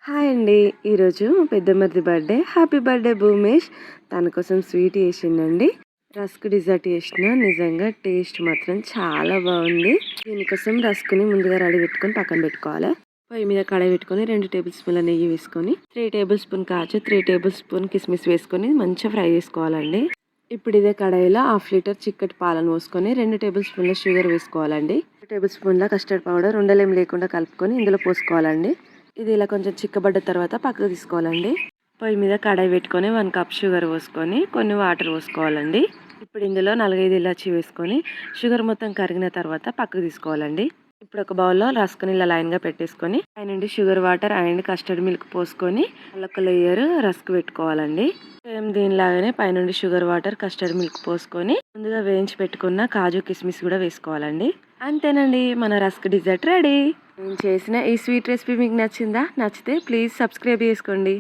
Hi అండి. ఈరోజు పెద్దమ్మది birthday. Happy birthday Bhoomesh. తన కోసం స్వీట్ చేసిండండి. రస్క్ డిజర్ట్ చేసిన. నిజంగా టేస్ట్ మాత్రం చాలా బాగుంది. దీనికోసం రస్క్ని ముందుగా రెడీ పెట్టుకొని పక్కన పెట్టుకోవాలి. పొయ్యి మీద కడాయి పెట్టుకొని 2 టేబుల్ స్పూన్ల నెయ్యి వేసుకొని 3 టేబుల్ స్పూన్ కాజు, 3 టేబుల్ స్పూన్ కిస్మిస్ వేసుకొని మంచిగా ఫ్రై చేసుకోవాలండి. ఇప్పుడు ఇదే కడాయిలో 1/2 లీటర్ చిక్కటి పాలను పోసుకొని 2 టేబుల్ స్పూన్ల షుగర్ వేసుకోవాలండి. 2 టేబుల్ స్పూన్ల కస్టర్డ్ పౌడర్ ఉండలేం లేకుండా కలుపుకొని ఇందులో పోసుకోవాలండి. ఇది ఇలా కొంచెం చిక్కబడ్డ తర్వాత పక్కకు తీసుకోవాలండి. పొయ్యి మీద కడాయి పెట్టుకొని 1 కప్ షుగర్ పోసుకొని కొన్ని వాటర్ పోసుకోవాలండి. ఇప్పుడు ఇందులో 4-5 ఇలాచి వేసుకొని షుగర్ మొత్తం కరిగిన తర్వాత పక్కకు తీసుకోవాలండి. ఇప్పుడు ఒక బౌల్లో రస్క్ని ఇలా లైన్గా పెట్టేసుకొని పైనుండి sugar water and custard milk పోసుకొని ఒక లేయర్ రస్క్ పెట్టుకోవాలండి. సేమ్ దీనిలాగానే పైనుండి షుగర్ వాటర్ కస్టర్డ్ మిల్క్ పోసుకొని ముందుగా వేయించి పెట్టుకున్న కాజు కిస్మిస్ కూడా వేసుకోవాలండి. అంతేనండి, మన రస్క్ డిజర్ట్ రెడీ. నేను చేసిన ఈ స్వీట్ రెసిపీ మీకు నచ్చిందా? నచ్చితే ప్లీజ్ సబ్స్క్రైబ్ చేసుకోండి.